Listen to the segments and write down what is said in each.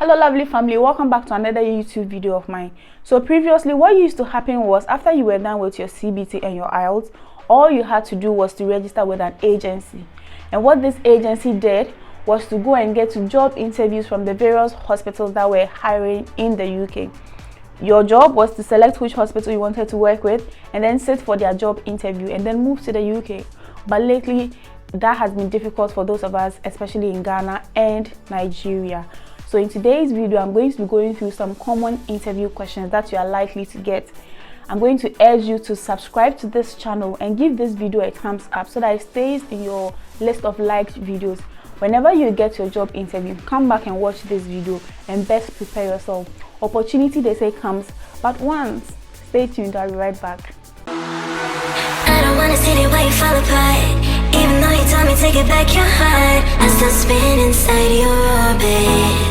Hello lovely family, welcome back to another YouTube video of mine. So previously what used to happen was after you were done with your CBT and your IELTS, all you had to do was to register with an agency. And what this agency did was to go and get job interviews from the various hospitals that were hiring in the UK. Your job was to select which hospital you wanted to work with and then sit for their job interview and then move to the UK. But lately that has been difficult for those of us, especially in Ghana and Nigeria. So in today's video, I'm going to be going through some common interview questions that you are likely to get. I'm going to urge you to subscribe to this channel and give this video a thumbs up so that it stays in your list of liked videos. Whenever you get your job interview, come back and watch this video and best prepare yourself. Opportunity, they say, comes but once. Stay tuned, I'll be right back. I don't wanna see the way you fall apart. Even though you told me take it back your heart, I still spin inside your orbit.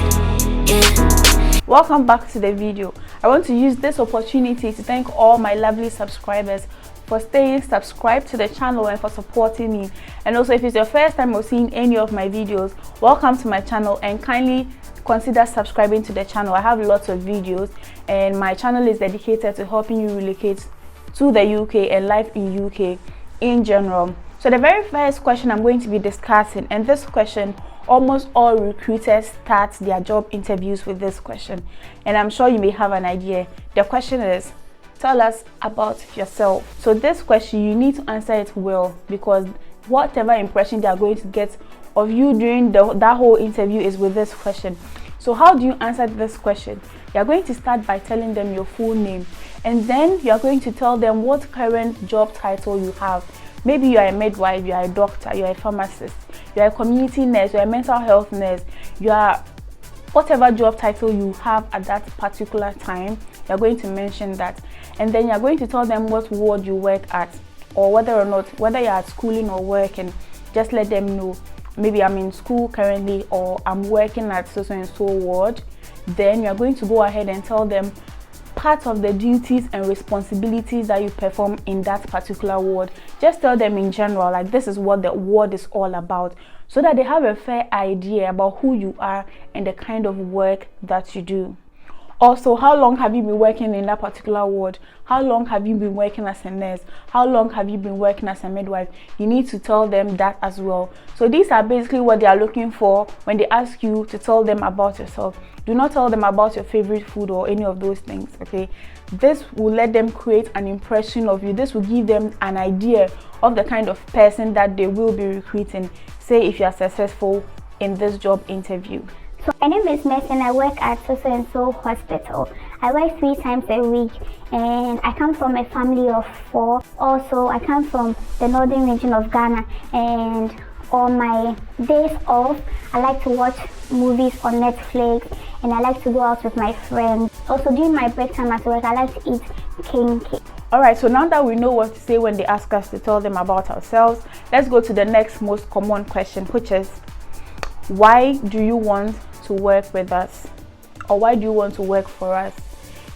Yeah. Welcome back to the video. I want to use this opportunity to thank all my lovely subscribers for staying subscribed to the channel and for supporting me. And also, if it's your first time or seeing any of my videos, welcome to my channel and kindly consider subscribing to the channel. I have lots of videos and my channel is dedicated to helping you relocate to the UK and life in UK in general. So the very first question I'm going to be discussing, and this question, almost all recruiters start their job interviews with this question, and I'm sure you may have an idea. The question is, tell us about yourself. So this question, you need to answer it well, because whatever impression they are going to get of you during that whole interview is with this question. So how do you answer this question? You are going to start by telling them your full name, and then you are going to tell them what current job title you have. Maybe you are a midwife, you are a doctor, you are a pharmacist, you are a community nurse, you are a mental health nurse, you are whatever job title you have at that particular time. You are going to mention that, and then you are going to tell them what ward you work at, or whether you are at schooling or working. Just let them know, maybe I'm in school currently, or I'm working at so and so ward. Then you are going to go ahead and tell them part of the duties and responsibilities that you perform in that particular ward. Just tell them in general, like this is what the ward is all about, so that they have a fair idea about who you are and the kind of work that you do. Also, how long have you been working in that particular ward? How long have you been working as a nurse? How long have you been working as a midwife? You need to tell them that as well. So these are basically what they are looking for when they ask you to tell them about yourself. Do not tell them about your favorite food or any of those things, okay? This will let them create an impression of you. This will give them an idea of the kind of person that they will be recruiting, say if you are successful in this job interview. So my name is Mhercie and I work at so and so hospital. I work 3 times a week and I come from a family of 4. Also, I come from the northern region of Ghana, and on my days off, I like to watch movies on Netflix and I like to go out with my friends. Also, during my break time at work, I like to eat king cake. Alright, so now that we know what to say when they ask us to tell them about ourselves, let's go to the next most common question, which is, why do you want to work with us, or why do you want to work for us?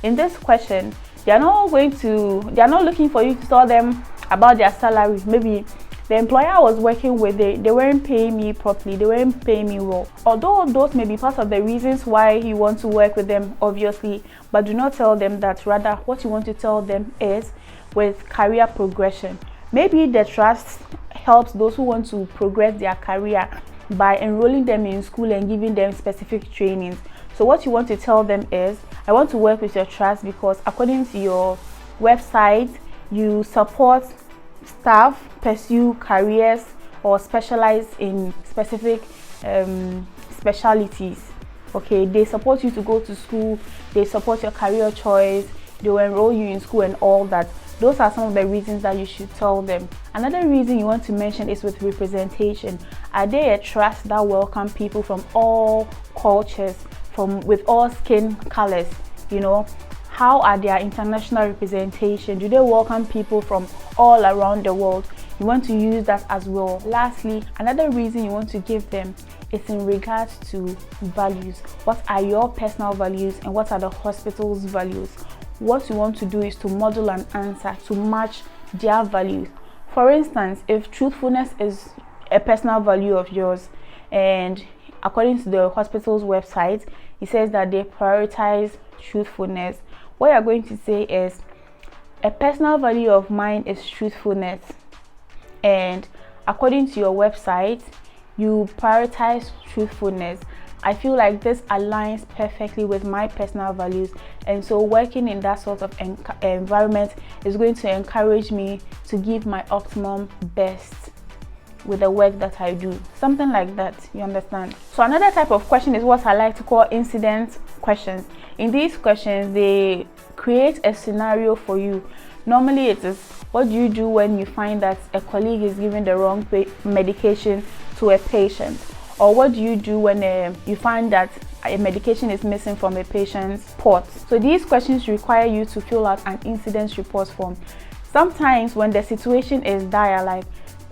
In this question, they are not looking for you to tell them about their salary. Maybe the employer I was working with, they weren't paying me properly, they weren't paying me well. Although those may be part of the reasons why you want to work with them, obviously, but do not tell them that. Rather, what you want to tell them is with career progression. Maybe the trust helps those who want to progress their career by enrolling them in school and giving them specific trainings. So what you want to tell them is, I want to work with your trust because according to your website, you support staff pursue careers or specialize in specific specialties. Okay, they support you to go to school, they support your career choice, they will enroll you in school and all that. Those are some of the reasons that you should tell them. Another reason you want to mention is with representation. Are they a trust that welcome people from all cultures, with all skin colors? You know, how are their international representation? Do they welcome people from all around the world? You want to use that as well. Lastly, another reason you want to give them is in regards to values. What are your personal values and what are the hospital's values? What you want to do is to model an answer to match their values. For instance, if truthfulness is a personal value of yours, and according to the hospital's website, it says that they prioritize truthfulness. What you're going to say is, a personal value of mine is truthfulness, and according to your website, you prioritize truthfulness. I feel like this aligns perfectly with my personal values, and so working in that sort of environment is going to encourage me to give my optimum best with the work that I do. Something like that, you understand? So another type of question is what I like to call incident questions. In these questions, they create a scenario for you. Normally it is, what do you do when you find that a colleague is giving the wrong medication to a patient? Or what do you do when you find that a medication is missing from a patient's pot? So these questions require you to fill out an incident report form. Sometimes when the situation is dire, like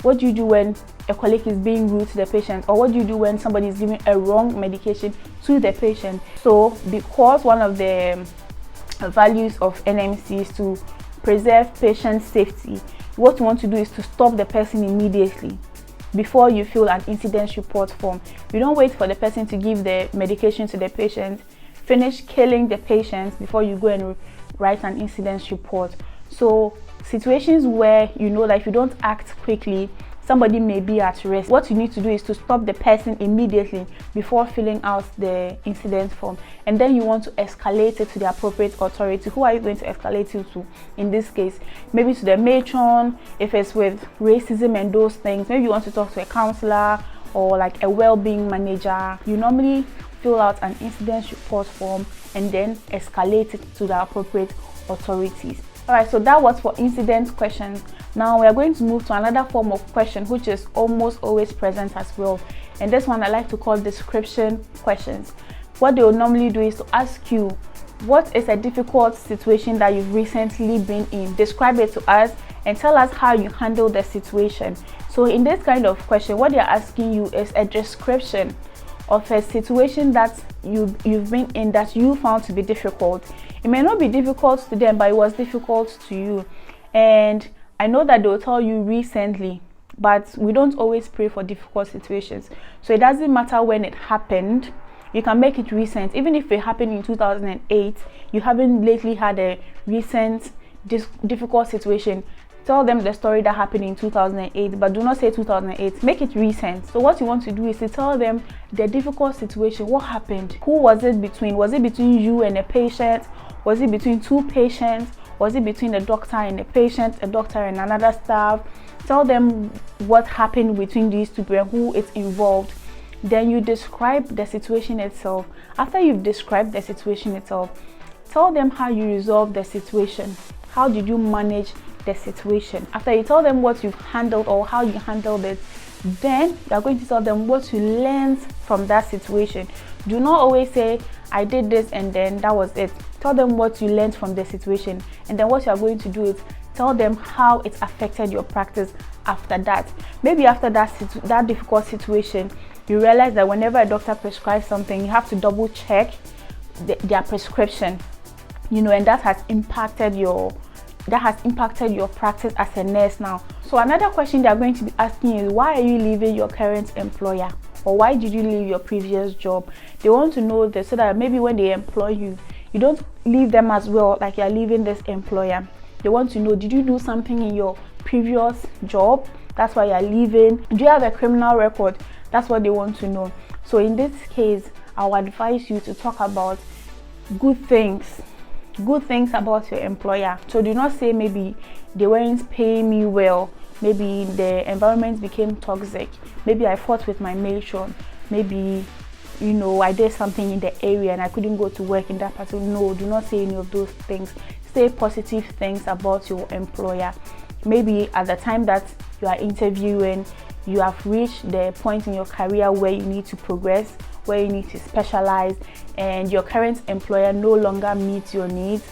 what do you do when a colleague is being rude to the patient, or what do you do when somebody is giving a wrong medication to the patient? So because one of the values of NMC is to preserve patient safety, what you want to do is to stop the person immediately before you fill an incident report form. You don't wait for the person to give the medication to the patient, finish killing the patient before you go and write an incident report. So situations where you know that if you don't act quickly, somebody may be at risk, what you need to do is to stop the person immediately before filling out the incident form, and then you want to escalate it to the appropriate authority. Who are you going to escalate it to? In this case, maybe to the matron. If it's with racism and those things, maybe you want to talk to a counselor or like a well-being manager. You normally fill out an incident report form and then escalate it to the appropriate authorities. Alright, so that was for incident questions. Now we are going to move to another form of question which is almost always present as well, and this one I like to call description questions. What they will normally do is to ask you, what is a difficult situation that you've recently been in? Describe it to us and tell us how you handle the situation. So in this kind of question, what they're asking you is a description of a situation that you've been in that you found to be difficult. It may not be difficult to them, but it was difficult to you. And I know that they'll tell you recently, but we don't always pray for difficult situations. So it doesn't matter when it happened. You can make it recent. Even if it happened in 2008, you haven't lately had a recent difficult situation. Tell them the story that happened in 2008, but do not say 2008. Make it recent. So what you want to do is to tell them the difficult situation. What happened? Who was it between? Was it between you and a patient? Was it between two patients? Was it between a doctor and a patient, a doctor and another staff? Tell them what happened between these two people and who is involved. Then you describe the situation itself. After you've described the situation itself, tell them how you resolved the situation. How did you manage the situation? After you tell them what you've handled or how you handled it, then you're going to tell them what you learned from that situation. Do not always say, I did this and then that was it. Tell them what you learned from the situation, and then what you're going to do is tell them how it affected your practice after that. Maybe after that difficult situation, you realize that whenever a doctor prescribes something, you have to double check their prescription, and that has impacted your practice as a nurse now. So another question they're going to be asking is, why are you leaving your current employer, or why did you leave your previous job? They want to know this so that maybe when they employ you, you don't leave them as well like you're leaving this employer. They want to know, did you do something in your previous job? That's why you're leaving. Do you have a criminal record? That's what they want to know. So in this case, I'll advise you to talk about good things about your employer. So do not say maybe they weren't paying me well, maybe the environment became toxic, maybe I fought with my matron, maybe I did something in the area and I couldn't go to work in that particular. No, do not say any of those things. Say positive things about your employer. Maybe at the time that you are interviewing, you have reached the point in your career where you need to progress, where you need to specialize, and your current employer no longer meets your needs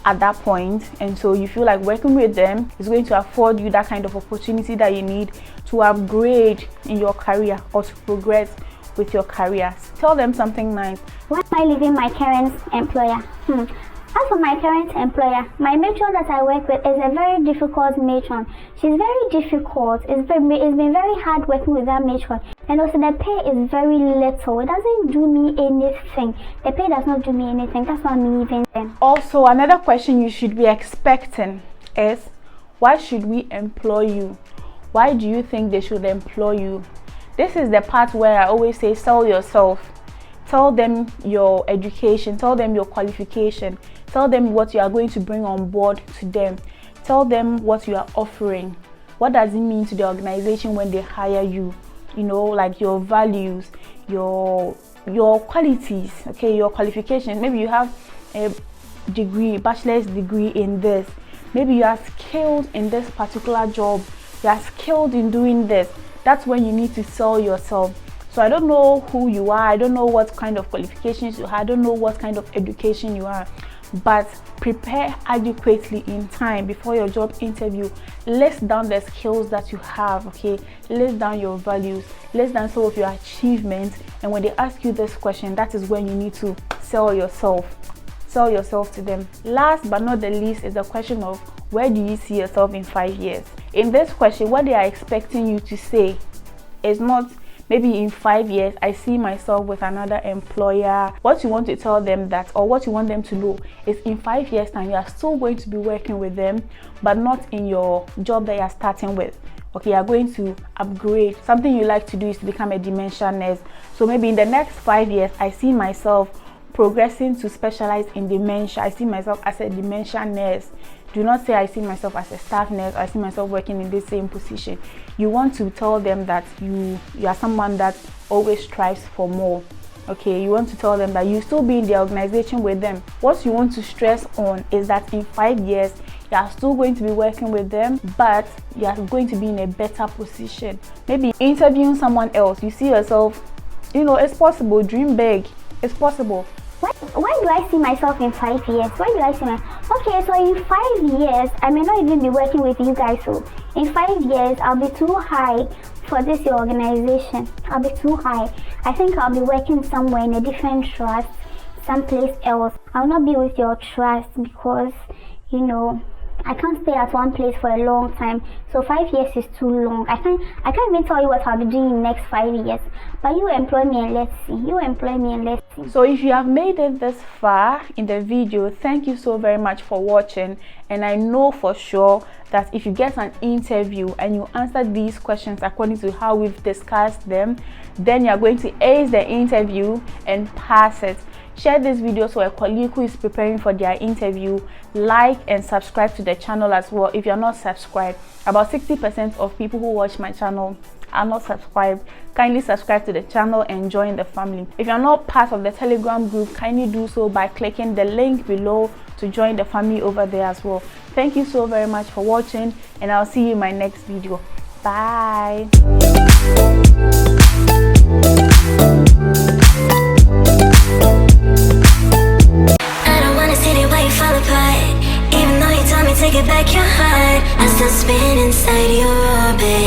at that point, and so you feel like working with them is going to afford you that kind of opportunity that you need to upgrade in your career or to progress with your career. Tell them something nice. Why am I leaving my current employer? As for my current employer, my matron that I work with is a very difficult matron. She's very difficult. It's been very hard working with that matron. And also the pay is very little. It doesn't do me anything. The pay does not do me anything. That's why I'm leaving them. Also, another question you should be expecting is, why should we employ you? Why do you think they should employ you? This is the part where I always say, sell yourself. Tell them your education, tell them your qualification, tell them what you are going to bring on board to them, tell them what you are offering. What does it mean to the organization when they hire you? You know, like your values, your qualities, okay, your qualifications. Maybe you have a degree, bachelor's degree in this. Maybe you are skilled in this particular job. You are skilled in doing this. That's when you need to sell yourself. So I don't know who you are, I don't know what kind of qualifications you have, I don't know what kind of education you are, but prepare adequately in time before your job interview. List down the skills that you have, okay? List down your values, list down some of your achievements, and when they ask you this question, that is when you need to sell yourself. Sell yourself to them. Last but not the least is the question of, where do you see yourself in 5 years? In this question, what they are expecting you to say is not, maybe in 5 years I see myself with another employer. What you want to tell them that, or what you want them to know, is in 5 years time you are still going to be working with them, but not in your job that you are starting with. Okay, you are going to upgrade. Something you like to do is to become a dementia nurse. So maybe in the next 5 years I see myself progressing to specialize in dementia. I see myself as a dementia nurse. Do not say I see myself as a staff nurse, I see myself working in the same position. You want to tell them that you are someone that always strives for more. Okay, you want to tell them that you still be in the organization with them. What you want to stress on is that in 5 years you are still going to be working with them, but you are going to be in a better position. Maybe interviewing someone else, you see yourself, you know, it's possible. Dream big, it's possible. Why do I see myself in 5 years? Why do I see myself? Okay, so in 5 years, I may not even be working with you guys. So in 5 years, I'll be too high for this organization. I'll be too high. I think I'll be working somewhere in a different trust, someplace else. I'll not be with your trust because, you know, I can't stay at one place for a long time. So 5 years is too long. I can't even tell you what I'll be doing in the next 5 years. But you employ me and let's see. You employ me and let's see. So if you have made it this far in the video, thank you so very much for watching. And I know for sure that if you get an interview and you answer these questions according to how we've discussed them, then you're going to ace the interview and pass it. Share this video so a colleague who is preparing for their interview. Like and subscribe to the channel as well if you're not subscribed. About 60% of people who watch my channel are not subscribed. Kindly subscribe to the channel and join the family. If you're not part of the Telegram group, kindly do so by clicking the link below to join the family over there as well. Thank you so very much for watching, and I'll see you in my next video. Bye. Even though you told me take it back your heart, I still spin inside your orbit.